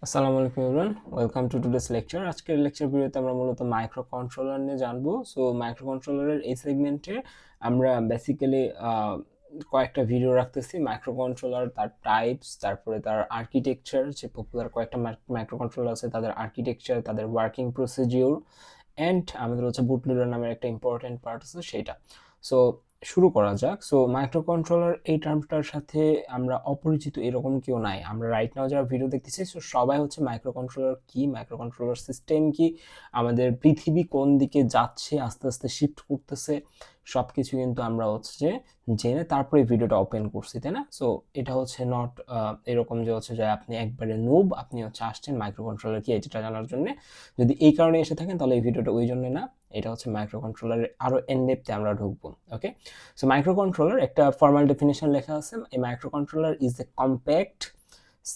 আসসালামু আলাইকুম everyone, welcome to today's lecture. আজকের লেকচার ভিডিওতে আমরা মূলত মাইক্রো কন্ট্রোলার নিয়ে জানবো। সো মাইক্রো কন্ট্রোলারের এই সেগমেন্টে আমরা বেসিক্যালি কয়েকটা ভিডিও রাখতেছি। মাইক্রো কন্ট্রোলার, তার টাইপস, তারপরে তার আর্কিটেকচার, যে পপুলার কয়েকটা মাইক্রো কন্ট্রোলার আছে তাদের আর্কিটেকচার, তাদের ওয়ার্কিং প্রসিডিউর, অ্যান্ড আমাদের হচ্ছে বুটলোডার নামের একটা ইম্পর্টেন্ট পার্ট আছে সেটা। সো শুরু করা যাক। সো মাইক্রো কন্ট্রোলার এই টার্মটার সাথে আমরা অপরিচিত এরকম কেউ নাই। আমরা রাইট নাও যারা ভিডিও দেখতেছি সো সবাই হচ্ছে মাইক্রো কন্ট্রোলার কি, মাইক্রো কন্ট্রোলার সিস্টেম কি, আমাদের পৃথিবী কোন দিকে যাচ্ছে, আস্তে আস্তে শিফট করতেছে, সব কিছু কিন্তু আমরা হচ্ছে জেনে তারপরে ভিডিওটা ওপেন করছি, তাই না? সো এটা হচ্ছে নট এরকম যে হচ্ছে যে আপনি একবারে নুব, আপনি হচ্ছে আসছেন মাইক্রো কন্ট্রোলার কি এটা জানার জন্য। যদি এই কারণে এসে থাকেন তাহলে এই ভিডিওটা ওই জন্য না, এটা হচ্ছে মাইক্রো কন্ট্রোলারের আরো এনডেপথে আমরা ঢুকবো। ওকে, সো মাইক্রো কন্ট্রোলার একটা ফর্মাল ডেফিনেশন লেখা আছে, a microcontroller is a compact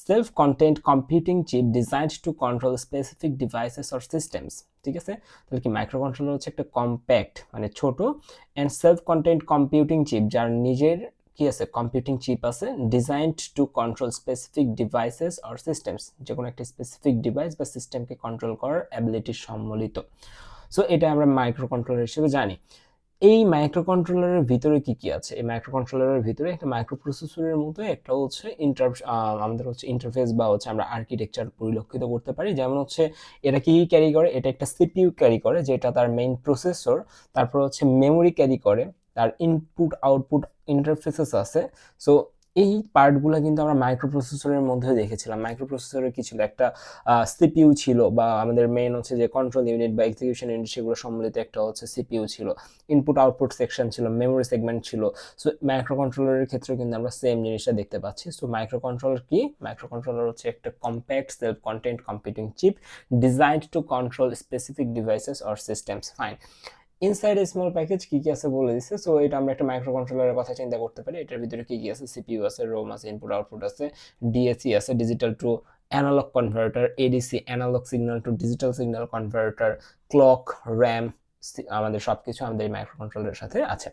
self-contained computing chip designed to control specific devices or systems। ঠিক আছে, তাহলে কি মাইক্রো কন্ট্রোলার হচ্ছে একটা কম্প্যাক্ট মানে ছোট and self content computing chip, যার নিজের কি আছে কম্পিউটিং চিপ আছে, designed to control specific devices or systems, যে কোনো একটা স্পেসিফিক ডিভাইস বা সিস্টেমকে কন্ট্রোল করার অ্যাবিলিটি সম্বলিত। সো এটা আমরা মাইক্রো কন্ট্রোলার হিসেবে জানি। এই মাইক্রো কন্ট্রোলারের ভিতরে কি কি আছে? এই মাইক্রো কন্ট্রোলারের ভিতরে একটা মাইক্রো প্রসেসরের মতো একটা হচ্ছে আমাদের হচ্ছে ইন্টারফেস বা হচ্ছে আমরা আর্কিটেকচার পরিলক্ষিত করতে পারি। যেমন হচ্ছে এটা কি ক্যারি করে, এটা একটা সিপিইউ ক্যারি করে যেটা তার মেইন প্রসেসর, তারপর হচ্ছে মেমোরি ক্যারি করে, তার ইনপুট আউটপুট ইন্টারফেসেস আছে। সো এই পার্টগুলো কিন্তু আমরা মাইক্রো প্রসেসরের মধ্যে দেখেছিলাম। মাইক্রো প্রসেসরে কি ছিল, একটা সিপিইউ ছিল, বা আমাদের মেইন হচ্ছে যে কন্ট্রোল ইউনিট বা এক্সিকিউশন ইউনিট সেগুলো সম্বলিত একটা হচ্ছে সিপিইউ ছিল, ইনপুট আউটপুট সেকশন ছিল, মেমোরি সেগমেন্ট ছিল। সো মাইক্রো কন্ট্রোলারের ক্ষেত্রে কিন্তু আমরা সেম জিনিসটা দেখতে পাচ্ছি। সো মাইক্রো কন্ট্রোলার কি? মাইক্রো কন্ট্রোলার হচ্ছে একটা compact self content computing chip designed to control specific devices or systems. Fine, inside a small package কি কি আছে বলে দিচ্ছে। সো এটা আমরা একটা মাইক্রো কন্ট্রোলারের কথা চিন্তা করতে পারি। এটার ভিতরে কি কি আছে? সিপিইউ আছে, রোম আছে, ইনপুট আউটপুট আছে, ডিএসি আছে, digital to analogue converter, ADC analogue signal to digital signal converter, clock, RAM, আমাদের সবকিছু আমাদের এই মাইক্রো কন্ট্রোলারের সাথে আছে।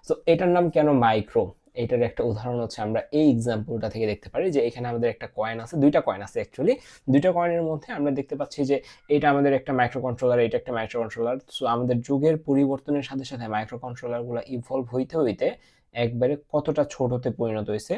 সো এটার নাম কেন মাইক্রো? এটার একটা উদাহরণ হচ্ছে আমরা এই এক্সাম্পলটা থেকে দেখতে পারি যে এখানে আমাদের একটা কয়েন আছে, দুইটা কয়েন আছে অ্যাকচুয়ালি। দুইটা কয়েনের মধ্যে আমরা দেখতে পাচ্ছি যে এটা আমাদের একটা মাইক্রো কন্ট্রোলার, এটা একটা মাইক্রো কন্ট্রোলার। সো আমাদের যুগের পরিবর্তনের সাথে সাথে মাইক্রো কন্ট্রোলারগুলো ইভলভ হইতে হইতে একবারে কতটা ছোটতে পরিণত হয়েছে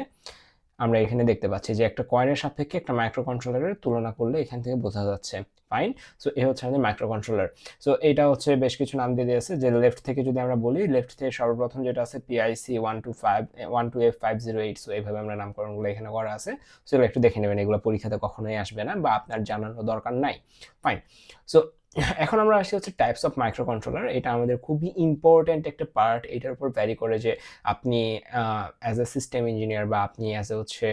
আমরা এখানে দেখতে পাচ্ছি, যে একটা কয়েনের সাপেক্ষে একটা মাইক্রো কন্ট্রোলারের তুলনা করলে এখান থেকে বোঝা যাচ্ছে। ফাইন, সো এই হচ্ছে আমাদের মাইক্রো কন্ট্রোলার। সো এটা হচ্ছে বেশ কিছু নাম দিয়ে দিয়েছে, যে লেফট থেকে যদি আমরা বলি, লেফট থেকে সর্বপ্রথম যেটা আছে পিআইসি 125 সো এইভাবে আমরা নামকরণগুলো এখানে করা আছে। সো এগুলো একটু দেখে নেবেন, এগুলো পরীক্ষাতে কখনোই আসবে না বা আপনার জানানোর দরকার নাই। ফাইন, সো এখন আমরা আসি হচ্ছে টাইপস অফ মাইক্রো কন্ট্রোলার। এটা আমাদের খুবই ইম্পর্ট্যান্ট একটা পার্ট। এটার উপর ভ্যারি করে যে আপনি অ্যাজ এ সিস্টেম ইঞ্জিনিয়ার বা আপনি অ্যাজ এ হচ্ছে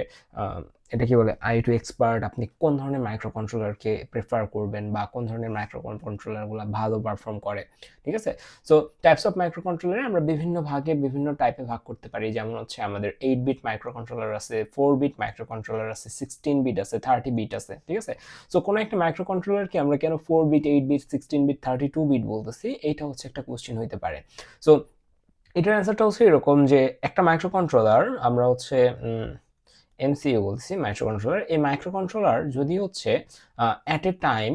এটা কি বলে আইটি এক্সপার্ট, আপনি কোন ধরনের মাইক্রো কন্ট্রোলারকে প্রেফার করবেন বা কোন ধরনের মাইক্রো কন্ট্রোলারগুলো ভালো পারফর্ম করে। ঠিক আছে, সো টাইপস অফ মাইক্রো কন্ট্রোলারে আমরা বিভিন্ন ভাগে বিভিন্ন টাইপে ভাগ করতে পারি। যেমন হচ্ছে আমাদের 8 বিট মাইক্রো কন্ট্রোলার আছে, 4 বিট মাইক্রো কন্ট্রোলার আছে, 16 বিট আছে, 30 বিট আছে। ঠিক আছে, সো কোনো একটা মাইক্রো কন্ট্রোলারকে আমরা কেন 4 বিট, 8 বিট, 16 বিট, 32 বিট বলতেছি, এইটা হচ্ছে একটা কোশ্চেন হইতে পারে। সো এটার অ্যান্সারটা হচ্ছে এরকম যে একটা মাইক্রো কন্ট্রোলার আমরা হচ্ছে এমসিইউ বলছি, মাইক্রো কন্ট্রোলার। এই মাইক্রো কন্ট্রোলার যদি হচ্ছে at a time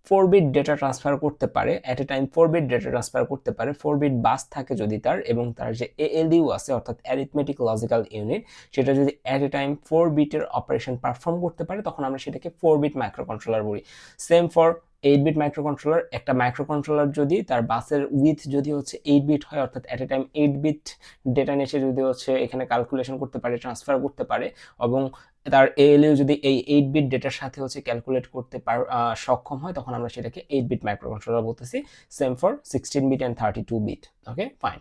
4 bit data transfer করতে পারে, at a time 4 bit data transfer করতে পারে, 4 বিট বাস থাকে যদি তার, এবং তার যে এএলইউ আছে অর্থাৎ অ্যারিথমেটিক লজিক্যাল ইউনিট, সেটা যদি অ্যাট এ টাইম 4 বিটের অপারেশন পারফর্ম করতে পারে, তখন আমরা সেটাকে 4 বিট মাইক্রো কন্ট্রোলার বলি। Same for 8 bit micro controller. একটা মাইক্রো কন্ট্রোলার যদি তার বাসের উইথ যদি হচ্ছে 8 বিট হয়, অর্থাৎ at a time 8 bit data নিয়ে সে যদি হচ্ছে এখানে ক্যালকুলেশন করতে পারে, ট্রান্সফার করতে পারে, এবং তার এএলইউ যদি এই 8 বিট ডেটার সাথে হচ্ছে ক্যালকুলেট করতে সক্ষম হয়, তখন আমরা সেটাকে 8 বিট মাইক্রো কন্ট্রোলার বলতেছি। Same for 16 bit and 32 bit. Okay, fine.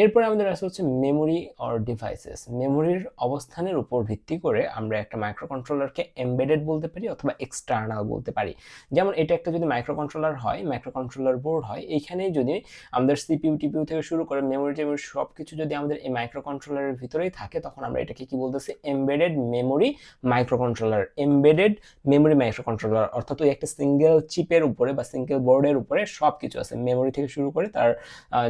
এরপরে আমাদের আছে হচ্ছে মেমোরি অর ডিভাইসেস। মেমোরির অবস্থানের উপর ভিত্তি করে আমরা একটা মাইক্রো কন্ট্রোলারকে এমবেডেড বলতে পারি অথবা এক্সটার্নাল বলতে পারি। যেমন এটা একটা যদি মাইক্রো কন্ট্রোলার হয়, মাইক্রো কন্ট্রোলার বোর্ড হয়, এইখানেই যদি আমাদের সিপিইউ টিপিইউ থেকে শুরু করে মেমোরি টেমোরি সব কিছু যদি আমাদের এই মাইক্রো কন্ট্রোলারের ভিতরেই থাকে, তখন আমরা এটাকে কি বলতেছি? Embedded memory micro controller, embedded memory micro controller, অর্থাৎ ওই একটা সিঙ্গেল চিপের উপরে বা সিঙ্গেল বোর্ডের উপরে সব কিছু আছে, মেমোরি থেকে শুরু করে তার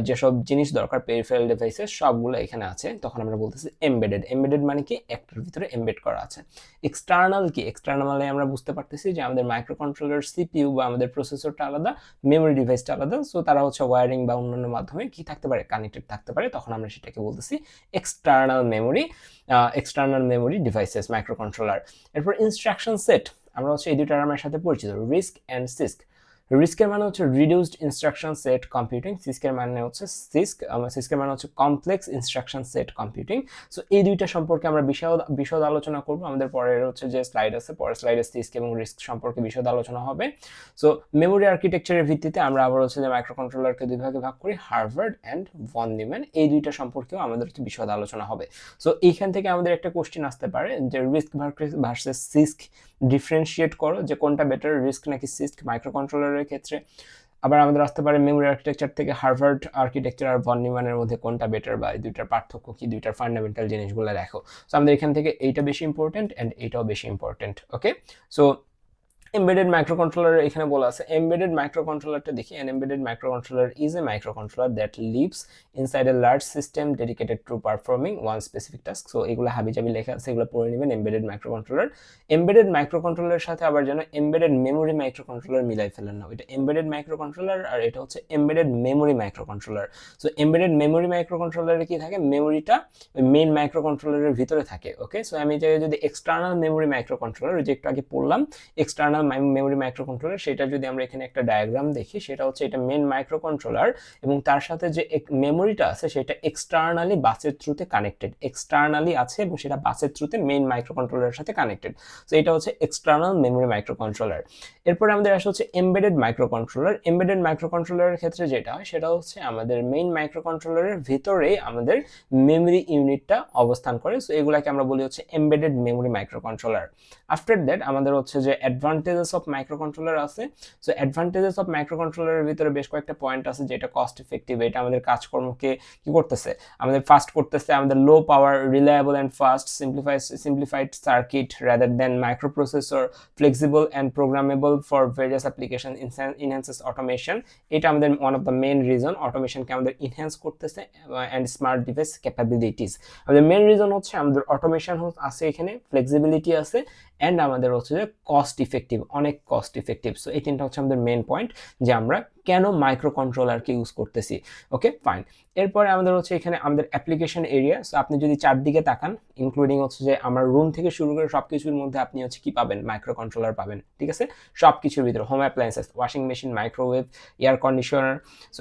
যেসব জিনিস দরকার পেরিফেরাল ডিভাইসেস সবগুলো এখানে আছে, তখন আমরা বলতেছি এমবেডেড। এমবেডেড মানে কি একটার ভিতরে এমবেড করা আছে। এক্সটার্নাল কি, এক্সটার্নালে আমরা বুঝতে পারতেছি যে আমাদের মাইক্রো কন্ট্রোলার সিপিইউ বা আমাদের প্রসেসরটা আলাদা, মেমোরি ডিভাইসটা আলাদা, সো তারা হচ্ছে ওয়্যারিং বা অন্যান্য মাধ্যমে কি থাকতে পারে, কানেক্টেড থাকতে পারে, তখন আমরা সেটাকে বলতেছি external memory devices micro controller. এরপর ইনস্ট্রাকশন সেট, আমরা হচ্ছে এই দুটো টার্মের সাথে পরিচিত, রিস্ক অ্যান্ড সিস্ক। রিস্কের মানে হচ্ছে রিডিউসড ইনস্ট্রাকশন সেট কম্পিউটিং, সিস্কের মানে হচ্ছে সিস্কের মানে হচ্ছে complex instruction set computing. So এই দুইটা সম্পর্কে আমরা বিশদ আলোচনা করব আমাদের পরের হচ্ছে যে স্লাইড আছে, পরের স্লাইডে সিস্ক এবং রিস্ক সম্পর্কে বিশদ আলোচনা হবে। সো মেমোরি আর্কিটেকচারের ভিত্তিতে আমরা আবার হচ্ছে যে মাইক্রো কন্ট্রোলারকে দুই ভাগে ভাগ করি, হার্ভার্ড অ্যান্ড ভন নিউম্যান, এই দুইটা সম্পর্কেও আমাদের হচ্ছে বিশদ আলোচনা হবে। সো এইখান থেকে আমাদের একটা কোশ্চেন আসতে পারে যে রিস্ক ভার্সেস সিস্ক ডিফারেন্সিয়েট করো, যে কোনটা বেটার, রিস্ক নাকি সিস্ক মাইক্রো কন্ট্রোলারের ক্ষেত্রে। আবার আমাদের আসতে পারে মেমোরি আর্কিটেকচার থেকে হার্ভার্ড আর্কিটেকচার আর ভন নিউম্যানের মধ্যে কোনটা বেটার, বা এই দুইটার পার্থক্য কি, দুইটার ফান্ডামেন্টাল জিনিসগুলো দেখো। সো আমাদের এখান থেকে এইটা বেশি ইম্পর্টেন্ট অ্যান্ড এইটাও বেশি ইম্পর্টেন্ট। ওকে, সো embedded microcontroller এখানে বলা আছে, embedded microcontrollerটা দেখি, an embedded microcontroller is a microcontroller that lives inside a large system dedicated to performing one specific task. So এগুলো হাবিজাবি লেখা আছে, এগুলো পড়ে নেবেন। embedded microcontroller, embedded microcontroller সাথে আবার যেন embedded memory microcontroller মিলাই ফেলেন না, এটা embedded microcontroller আর এটা হচ্ছে embedded memory microcontroller। So embedded memory microcontroller এ কি থাকে, মেমোরিটা ওই মেইন মাইক্রোকন্ট্রোলারের ভিতরে থাকে। ওকে, সো আমি যদি এক্সটার্নাল মেমোরি মাইক্রোকন্ট্রোলার, যে একটু আগে পড়লাম এক্সটার্নাল মেমোরি মাইক্রোকন্ট্রোলার, সেটা যদি আমরা এখানে একটা ডায়াগ্রাম দেখি, সেটা হচ্ছে এটা মেইন মাইক্রোকন্ট্রোলার এবং তার সাথে যে মেমোরিটা আছে সেটা এক্সটার্নালি বাসের থ্রুতে কানেক্টেড, এক্সটার্নালি আছে এবং সেটা বাসের থ্রুতে মেইন মাইক্রোকন্ট্রোলারের সাথে কানেক্টেড। সো এটা হচ্ছে এক্সটার্নাল মেমোরি মাইক্রোকন্ট্রোলার। এরপর আমাদের আসে হচ্ছে এমবেডেড মাইক্রোকন্ট্রোলার। এমবেডেড মাইক্রোকন্ট্রোলারের ক্ষেত্রে যেটা হয় সেটা হচ্ছে আমাদের মেইন মাইক্রোকন্ট্রোলারের ভিতরেই আমাদের মেমোরি ইউনিটটা অবস্থান করে। সো এগুলাকে আমরা বলি হচ্ছে embedded memory microcontroller. After that আমাদের হচ্ছে যে অ্যাডভান্টেজেস অফ মাইক্রোকন্ট্রোলার আছে। সো অ্যাডভান্টেজেস অফ মাইক্রোকন্ট্রোলারের ভিতরে বেশ কয়েকটা পয়েন্ট আছে, যেটা কস্ট ইফেক্টিভ, এটা আমাদের কাজকর্মকে কি করতেছে, আমাদের ফাস্ট করতেছে, আমাদের low power, reliable and fast, simplified circuit rather than microprocessor, flexible and programmable for various application, enhances automation. এটা আমাদের one of the main reason, অটোমেশনকে আমাদের ইনহ্যান্স করতেছে, অ্যান্ড স্মার্ট ডিভাইস ক্যাপাবিলিটিস। আমাদের মেইন রিজন হচ্ছে আমাদের অটোমেশন আছে, এখানে ফ্লেক্সিবিলিটি আছে, অ্যান্ড আমাদের হচ্ছে যে কস্ট ইফেক্টিভ, অনেক কস্ট ইফেক্টিভ। সো এই তিনটা হচ্ছে আমাদের মেইন পয়েন্ট যে আমরা কেন মাইক্রো কন্ট্রোলারকে ইউজ করতেছি। ওকে, ফাইন। এরপরে আমাদের হচ্ছে এখানে আমাদের অ্যাপ্লিকেশন এরিয়া। সো আপনি যদি চারদিকে তাকান, ইনক্লুডিং হচ্ছে যে আমার রুম থেকে শুরু করে সব কিছুর মধ্যে আপনি হচ্ছে কি পাবেন, মাইক্রো কন্ট্রোলার পাবেন। ঠিক আছে, সব কিছুর ভিতরে home appliances, washing machine, microwave, air conditioner. So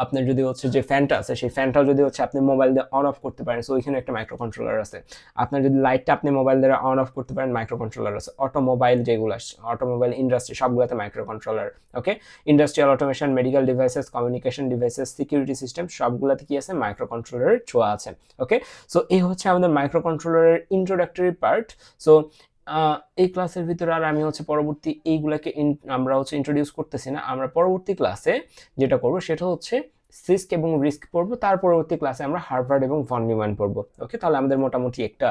আপনার যদি হচ্ছে যে ফ্যানটা আছে, সেই ফ্যানটাও যদি হচ্ছে আপনি মোবাইল দিয়ে অন অফ করতে পারেন, সো ওইখানে একটা মাইক্রো কন্ট্রোলার আছে। আপনার যদি লাইটটা আপনি মোবাইল দ্বারা অন অফ করতে পারেন, মাইক্রো কন্ট্রোলার আছে। অটোমোবাইল যেগুলো আসছে, অটোমোবাইল ইন্ডাস্ট্রি সবগুলোতে microcontroller. Okay, industrial automation, medical devices, communication devices, security system, সবগুলোতে কি আছে, মাইক্রো কন্ট্রোলারের ছোঁয়া আছে। ওকে, সো এই হচ্ছে আমাদের মাইক্রো কন্ট্রোলারের ইন্ট্রোডাক্টরি পার্ট। সো এই ক্লাসের ভিতরে আর আমি হচ্ছে পরবর্তী এইগুলাকে আমরা হচ্ছে ইন্ট্রোডিউস করতেছি না, আমরা পরবর্তী ক্লাসে যেটা করব সেটা হচ্ছে সিস্ক এবং রিস্ক পড়বো, তার পরবর্তী ক্লাসে আমরা হার্ভার্ড এবং ভন নিউম্যান পড়বো। ওকে, তাহলে আমাদের মোটামুটি একটা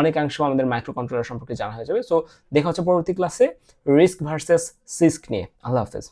অনেকাংশ আমাদের মাইক্রো কন্ট্রোলার সম্পর্কে জানা হয়ে যাবে। সো দেখা হচ্ছে পরবর্তী ক্লাসে রিস্ক ভার্সেস সিস্ক নিয়ে। আল্লাহ হাফেজ।